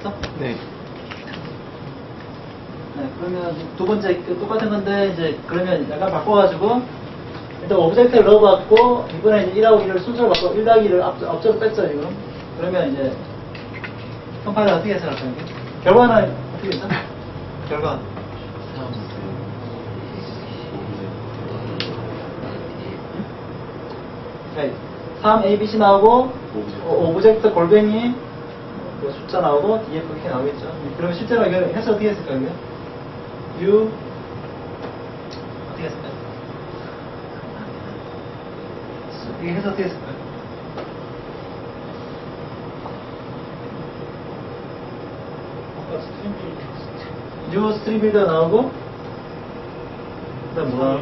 됐어? 네. 네, 그러면 두 번째 똑같은 건데 이제 그러면 약간 바꿔가지고 일단 오브젝트를 넣어봤고 이번에 이제 1하고 2를 순서를 바꿔 1 더하기 2를 앞쪽으로 뺐어요 지금. 그러면 이제 컴파일러 어떻게 해석할까요? 결과는 어떻게 했어? 결과. 네, 3ABC 나오고 오브젝트 골뱅이 그 숫자 나오고 뒤에 그렇게 나오겠죠. 그러면 실제로 이거 해석 어떻게 했을까요? U 어떻게 했을까요? 이게 해석 어떻게 했을까요? U 스트림 빌더 나오고 그다음 뭐가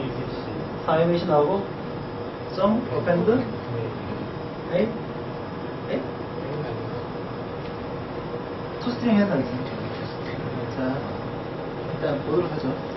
3ABC 나오고 성 어펜드 에이 에이 투 스트링 해야 되겠습니다. 자 일단 보도록 하죠.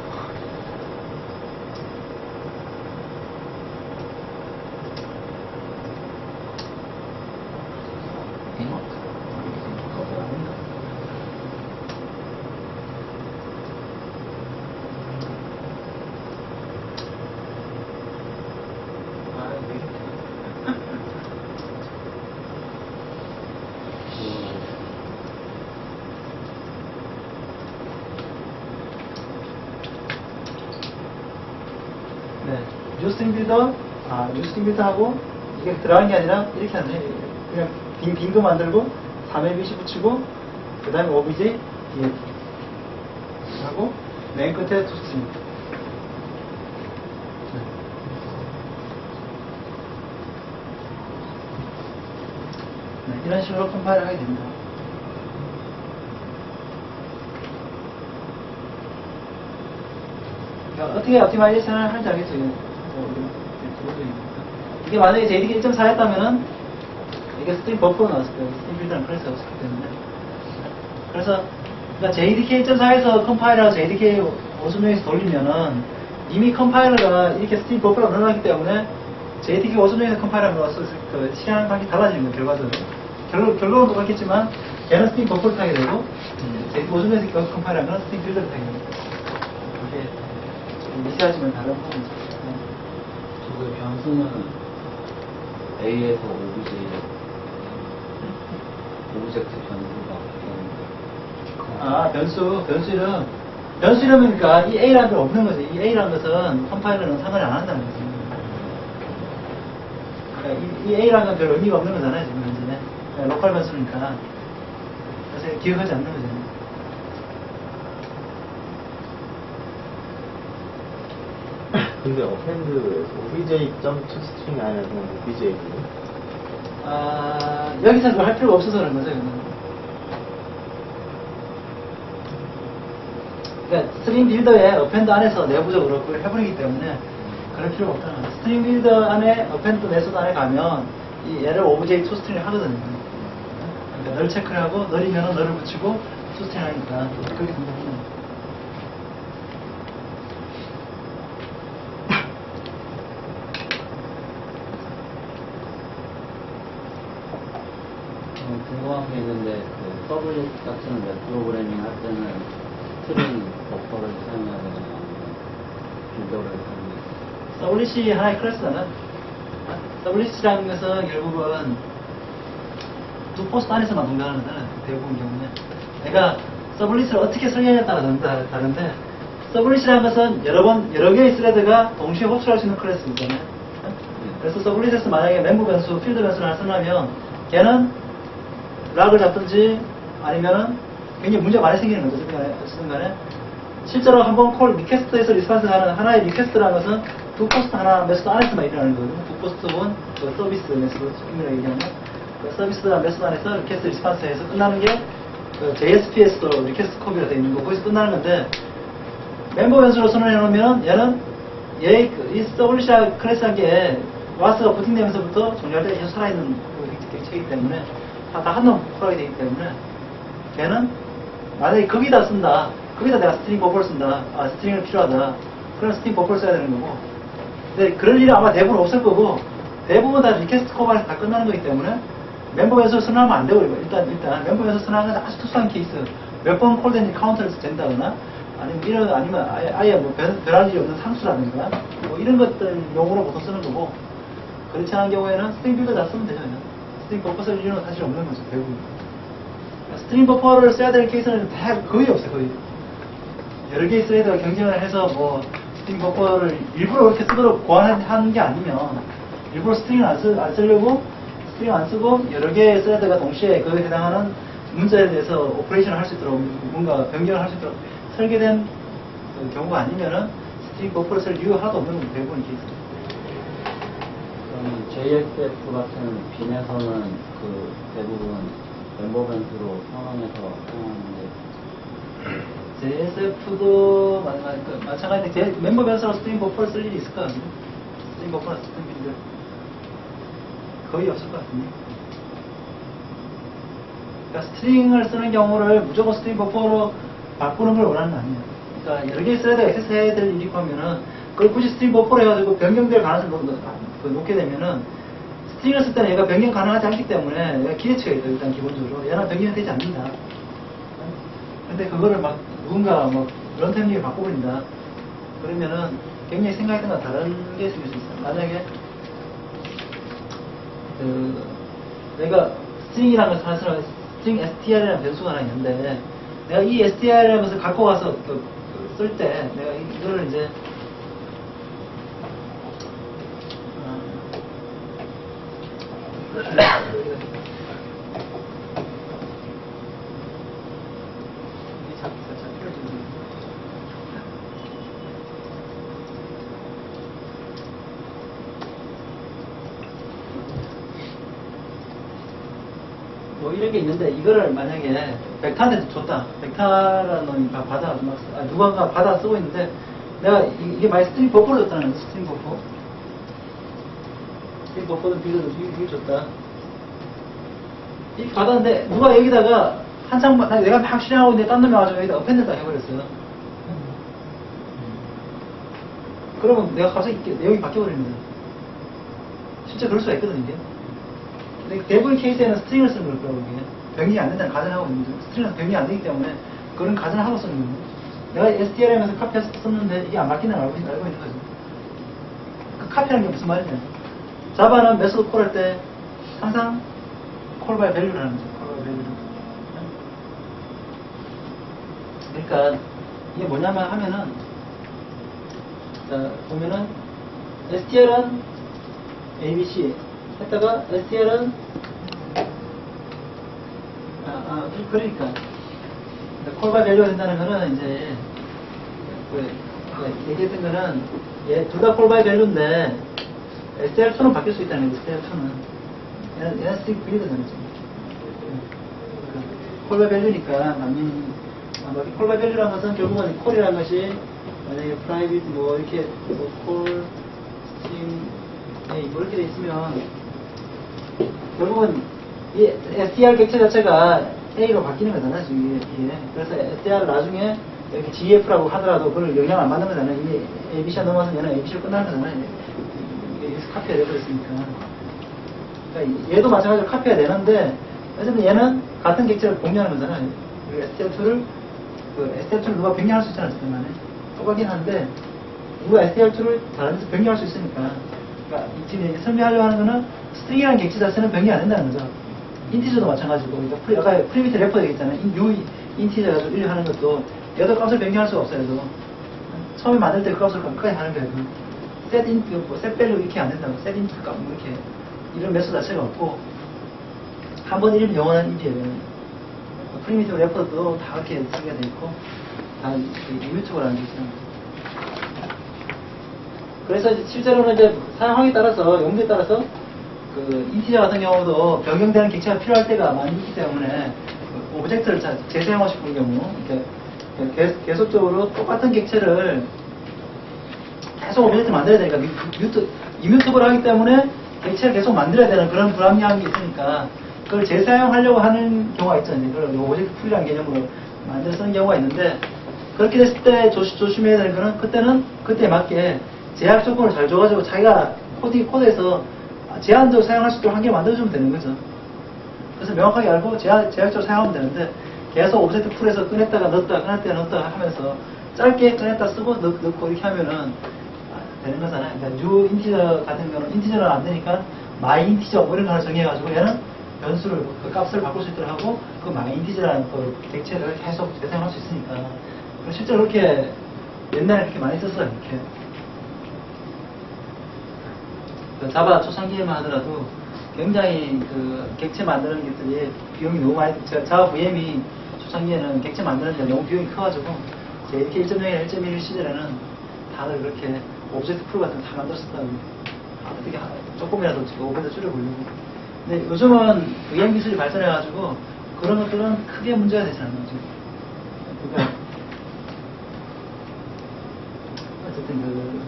네, 뉴스트링 빌더, 뉴스트링 빌더하고 이게 들어간 게 아니라 이렇게 하네. 그냥 빈 거 만들고 3ABC 붙이고 그 다음에 OBJ DF 하고 맨 끝에 투스트링. 네, 이런 식으로 컴파일을 하게 됩니다. 어떻게 옵티마이제이션을 할지 알겠죠? 이게 만약에 JDK 1.4였다면은 이게 스트림 버퍼가 나왔을 거예요. 스트림 빌드랑 클래스가 없었기 때문에. 그래서 그러니까 JDK 1.4에서 컴파일러가 JDK 5.0에서 돌리면은 이미 컴파일러가 이렇게 스트림 버퍼가 늘어나기 때문에 JDK 5.0에서 컴파일러가 나왔을 그 실행 방식이 달라지는 거예요, 결과적으로. 결론은 똑같겠지만 걔는 스트림 버퍼를 타게 되고 JDK 5.0에서 컴파일러는 스트림 빌드를 타게 됩니다. 미세하지만 다른 부분이죠. 저그 변수는 A에서 오브젝트 변수가 변수 이름이니까 이 A라는 게 없는 거지. 이 A라는 것은 컴파일러는 상관이 안 한다는 거지. 그러니까 이 A라는 건 별 의미가 없는 거잖아요, 지금 현재는. 로컬 변수니까. 그래서 기억하지 않는 거잖아요. 근데 어펜드에서 obj.toString 아니라 그냥 obj. 여기서 그걸 할 필요가 없어서 그런 거죠, 이거는. 그러니까 스트링 빌더에 어펜드 안에서 내부적으로 그걸 해버리기 때문에 그럴 필요가 없다는 거예요. 스트링 빌더 안에 어펜드 메소드 안에 가면 이 얘를 obj toString 하거든요. 그러니까 널 체크를 하고 널이면 널을 붙이고 toString 하니까 그렇게 된다는 거예요. 궁금한 게 있는데 그 W 같은 웹 프로그래밍 할 때는 스트링 버퍼를 사용해야 되거나 빌더를 사용해야 서블릿이 하나의 클래스잖아. 서블릿이라는 것은 결국은 두 포스트 안에서만 동작하는 거잖아. 대부분 경우는. 그러니까 서블릿을 어떻게 설계하냐에 따라 다른데 서블릿이라는 것은 여러 개의 스레드가 동시에 호출할 수 있는 클래스잖아요. 그래서 서블릿에서 만약에 멤버 변수, 필드 변수를 하나 쓰려면 걔는 락을 잡든지 아니면은 굉장히 문제가 많이 생기는 거죠. 어쨌든 간에 실제로 한번 콜 리퀘스트에서 리스폰스 하는 하나의 리퀘스트라는 것은 두 포스트 하나 메소드 안에서만 일어나는 거거든요. 두 포스트는 그 서비스 메소드 힘으로 얘기하면 그 서비스랑 메소드 안에서 리퀘스트 리스폰스에서 끝나는 게 그 JSPS도 리퀘스트 컵이라 되어 있는 거 거기서 끝나는 건데 멤버 변수로 선언해 놓으면 얘는 이 서블릿 클래스한 게 와스가 부팅되면서부터 종료할 때 계속 살아있는 객체이기 때문에 다 한놈 콜하게 되기 때문에 걔는 만약에 거기다 쓴다. 거기다 내가 스트링 버퍼를 쓴다. 스트링을 필요하다. 그럼 스트링 버퍼를 써야 되는 거고. 근데 그럴 일이 아마 대부분 없을 거고 대부분 다 리퀘스트 컵 안에서 다 끝나는 거기 때문에 멤버 변수를 선언하면 안 되고, 일단 멤버 변수 선언하는 건 아주 특수한 케이스. 몇 번 콜된지 카운터를 된다거나, 아니면 아예 뭐 변할 일이 없는 상수라든가, 뭐 이런 것들 용어로 보통 쓰는 거고, 그렇지 않은 경우에는 스트링 빌더 다 쓰면 되죠. 그냥. 스트링 버퍼 쓸 일은 사실 없는 거죠, 대부분. 스트링 버퍼를 써야 되는 케이스는 거의 없어요, 거의. 여러 개의 스레드가 경쟁을 해서 뭐, 스트링 버퍼를 일부러 그렇게 쓰도록 고안하는 게 아니면, 일부러 스트링을 안 쓰려고, 스트링 안 쓰고, 여러 개의 스레드가 동시에 그에 해당하는 문자에 대해서 오퍼레이션을 할 수 있도록, 뭔가 변경을 할 수 있도록 설계된 그 경우가 아니면은, 스트링 버퍼를 쓸 이유가 하나도 없는 건 대부분 케이스. 그러면 JSF 같은 빈에서는 그 대부분 멤버 변수로 상황에서 사용하는데 JSF도 마찬가지인데 멤버 변수로 스트링 버퍼를 쓸 일이 있을까? 스트링 버퍼나 스트링 빌드 거의 없을 것 같은데. 그러니까 스트링을 쓰는 경우를 무조건 스트링 버퍼로 바꾸는 걸 원하는 건 아니에요. 그러니까 여러 개의 스레드가 액세스해야 될 일이 있고 하면은 그걸 굳이 스트링 버퍼로 해가지고 변경될 가능성을 놓게 되면은 스트링을 쓸 때는 얘가 변경 가능하지 않기 때문에 얘가 기대치가 있어요. 일단 기본적으로 얘는 변경이 되지 않는다. 근데 그거를 막 누군가 막 런타임링을 바꿔버린다. 그러면은 굉장히 생각했던 거와 다른 게 생길 수 있어요. 만약에 내가 스트링이라는 것을 하나 스트링 str이라는 변수가 하나 있는데 내가 이 str이라는 것을 갖고 가서 쓸 때 내가 이거를 이제 뭐 이런 게 있는데 이거를 만약에 벡터한테 줬다. 벡터라는 놈이 누군가 받아 쓰고 있는데 내가 이게 만약 스트링 버퍼를 줬다는 거야. 스트링 버퍼. 스트링 버퍼든 빌드든 이걸 줬다. 이렇게 받았는데 누가 여기다가 한창 내가 막 실행하고 있는데 딴 놈이 와가지고 여기다 어펜드다 해버렸어요. 그러면 내가 갑자기 내용이 바뀌어버리는 거야. 진짜 그럴 수가 있거든 이게. 근데 대부분 케이스에는 스트링을 쓰는 걸 거라고 이게. 변경이 안 된다는 가정하고 있는데 스트링은 변경이 안 되기 때문에 그런 가정을 하고 쓰는 거예요. 내가 STRM에서 카피해서 썼는데 이게 안 바뀌는 걸 알고 있는 거죠. 그 카피라는 게 무슨 말이냐. 자바는 메소드 콜할 때 항상 콜 바이 밸류를 하는 거죠. 콜 바이 밸류를. 그러니까 이게 뭐냐면 하면은 자 보면은 STR은 ABC 했다가 STR은 그러니까 콜바이 밸류가 된다는 거는 이제 얘기했던 거는 둘 다 콜바이 밸류인데 STR2는 바뀔 수 있다는 거죠. STR2는 얘는 스트링 빌드잖아요. 콜바이 밸류니까 콜바이 밸류라는 것은 결국은 콜이라는 것이 만약에 프라이빗 뭐 이렇게 콜 스트링 뭐 이렇게 돼 있으면 결국은 이 STR 객체 자체가 A로 바뀌는 거잖아요, 지금 이게. 그래서 STR 나중에 이렇게 GF라고 하더라도 그걸 영향을 안 받는 거잖아요. 이게 ABC가 넘어서 얘는 ABC로 끝나는 거잖아요. 이게 여기서 카피가 되버렸으니까. 그러니까 얘도 마찬가지로 카피가 되는데, 어쨌든 얘는 같은 객체를 공유하는 거잖아요. STR2를 누가 변경할 수 있잖아요, 어쨌든 간에. 똑같긴 한데, 누가 STR2를 다른 데서 변경할 수 있으니까. 그러니까 지금 설명하려고 하는 거는 스트링이라는 객체 자체는 변경이 안 된다는 거죠. 인티저도 마찬가지고, 그러니까 아까 프리미트 래퍼 얘기했잖아요. U 인티저 가지고 1 하는 것도 얘도 값을 변경할 수가 없어요. 얘도. 처음에 만들 때 그 값을 끝까지 하는 거예요. 셋 인트, 셋 밸류 이렇게 안 된다고. 셋 인트 값 이렇게 이런 매수 자체가 없고 한 번 이름 영원한 인티예요. 프리미트 래퍼도 다 그렇게 쓰게 돼 있고 다 이뮤트브라는 게 있어요. 그래서 이제 실제로는 이제 사용하기에 따라서 용도에 따라서 그 인티저 같은 경우도 변경되는 객체가 필요할 때가 많이 있기 때문에 그 오브젝트를 재사용하고 싶은 경우 이렇게 계속적으로 똑같은 객체를 계속 오브젝트를 만들어야 되니까 이뮤트브를 하기 때문에 객체를 계속 만들어야 되는 그런 불합리함이 있으니까 그걸 재사용하려고 하는 경우가 있죠. 그걸 오브젝트 풀이라는 개념으로 만들어 쓰는 경우가 있는데 그렇게 됐을 때 조심해야 되는 거는 그때는 그때에 맞게 제약 조건을 잘 줘가지고 자기가 코드에서 제한적으로 사용할 수 있도록 한 개 만들어주면 되는 거죠. 그래서 명확하게 알고 제약적으로 사용하면 되는데 계속 오브젝트 풀에서 꺼냈다가 넣었다가 꺼냈다가 넣었다가 하면서 짧게 꺼냈다 쓰고 넣고 이렇게 하면은 되는 거잖아요. 그러니까 new 인티저 같은 경우는 인티저는 안 되니까 my 인티저 뭐 이런 거 하나 정해가지고 얘는 변수를 그 값을 바꿀 수 있도록 하고 그 my 인티저라는 그 객체를 계속 재생할 수 있으니까 실제로 그렇게 옛날에 그렇게 많이 썼어요. 이렇게 그 자바 초창기에만 하더라도 굉장히 그 객체 만드는 것들이 비용이 너무 많이 자바 VM이 초창기에는 객체 만드는 데 너무 비용이 커가지고 JDK 1.0이나 1.1 시절에는 다들 그렇게 오브젝트 풀 같은 거 다 만들었었다고 어떻게 조금이라도 오브젝트 줄여보려고. 근데 요즘은 VM 기술이 발전해가지고 그런 것들은 크게 문제가 되지 않는 거죠. 그러니까 어쨌든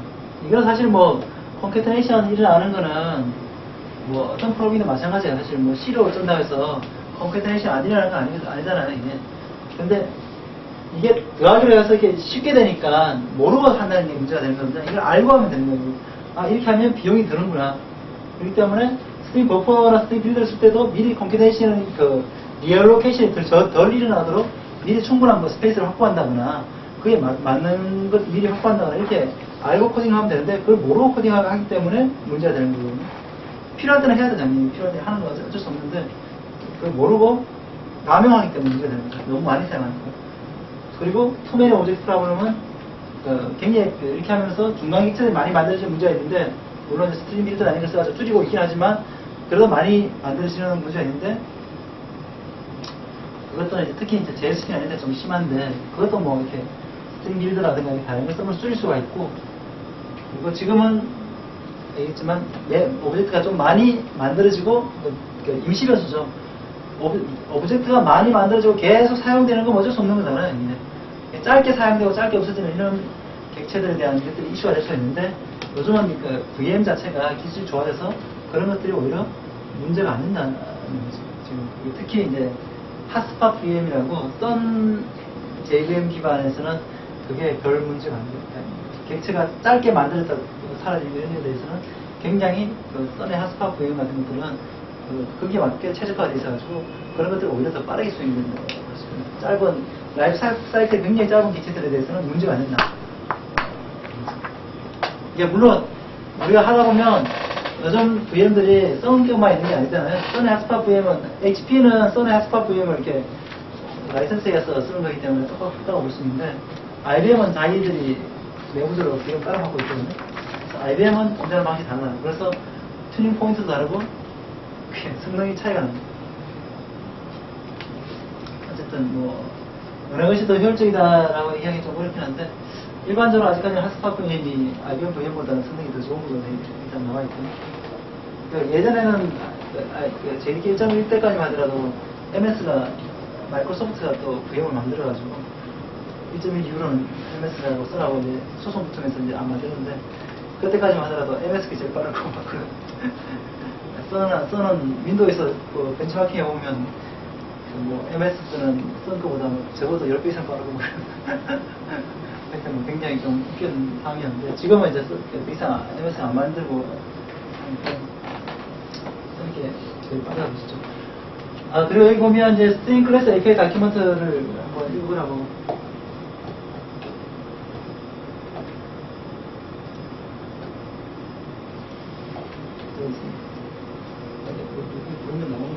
이건 사실 뭐 컴캐터네이션 일어나는 거는 뭐 어떤 프로그램이나 마찬가지예요. 사실 뭐 C로 어쩐다고 해서 컴캐터네이션 안 일어나는 건 아니잖아요. 이게. 근데 이게 더하기로 해서 이렇게 쉽게 되니까 모르고 한다는 게 문제가 되는 겁니다. 이걸 알고 하면 되는 거고. 아, 이렇게 하면 비용이 드는구나. 그렇기 때문에 스트링 버퍼나 스트링 빌더를 쓸 때도 미리 컴캐터네이션 그 리얼로케이션이 덜 일어나도록 미리 충분한 뭐 스페이스를 확보한다거나 그게 맞는 것 미리 확보한다거나 이렇게 알고 코딩하면 되는데 그걸 모르고 코딩하기 때문에 문제가 되는 거거든요. 필요할 때는 해야 되잖아요. 필요할 때 하는 건 어쩔 수 없는데 그걸 모르고 남용하기 때문에 문제가 되는 거죠. 너무 많이 사용하니까. 그리고 투메니 오브젝트 프로그램은 굉장히 이렇게 하면서 중간 객체들이 많이 만들어지는 문제가 있는데 물론 스트림 빌드 아닌 걸 써가지고 줄이고 있긴 하지만 그래도 많이 만들어지는 문제가 있는데 그것도 이제 특히 이제 JSP 아닌데 좀 심한데 그것도 뭐 이렇게 스트림 빌드라든가 다른 걸 쓰면 줄일 수가 있고 그리고 지금은 알겠지만 오브젝트가 좀 많이 만들어지고 임시 변수죠. 오브젝트가 많이 만들어지고 계속 사용되는 건 어쩔 수 없는 거잖아요. 이게. 짧게 사용되고 짧게 없어지는 이런 객체들에 대한 것들이 이슈가 될 수 있는데 요즘은 그 VM 자체가 기술이 좋아져서 그런 것들이 오히려 문제가 안 된다는 거죠. 지금 특히 이제 핫스팟 VM이라고 썬 JVM 기반에서는 그게 별 문제가 안 돼요. 객체가 짧게 만들었다 사라지는 이런 데 대해서는 굉장히 그 썬의 핫스팟 VM 같은 것들은 그게 맞게 최적화되어 있어가지고 그런 것들을 오히려 더 빠르게 수행된다고 그렇습니다. 짧은 라이프 사이클이 굉장히 짧은 객체들에 대해서는 문제가 안 된다. 이게 물론 우리가 하다 보면 요즘 VM들이 썬격만 있는 게 아니잖아요. 썬의 핫스팟 VM은 HP는 썬의 핫스팟 VM을 이렇게 라이선스에서 쓰는 거기 때문에 똑같다고 볼 수 있는데 IBM은 자기들이 내부적으로 VM 깔아놓고 있거든요. 그래서 IBM은 운전하는 방식이 달라요. 그래서 튜닝 포인트도 다르고 성능이 차이가 납니다. 어쨌든 뭐 어느 것이 더 효율적이다라고 얘기하기 좀 어렵긴 한데 일반적으로 아직까지 핫스팟 VM이 IBM VM보다는 성능이 더 좋은 걸로 일단 나와 있고요. 그러니까 예전에는 JDK 1.1 때까지만 하더라도 MS가 마이크로소프트가 또 VM을 만들어가지고 1.1 이후로는 MS라고 쓰라고 이제 소송 부통해서 이제 안 만드는데 그때까지만 하더라도 MS가 제일 빠르고 막 그런. 써는 윈도우에서 그 벤치마킹 해보면 뭐 MS 쓰는 썬 거보다 적어도 10배 이상 빠르고 그러니까 뭐 굉장히 좀 웃긴 상황이었는데 지금은 이제 그 이상 MS 안 만들고 이렇게 제일 빠르다고 보시죠. 아 그리고 여기 보면 이제 스트링 클래스 API 다큐멘트를 한번 읽으라고. 그러면 나오는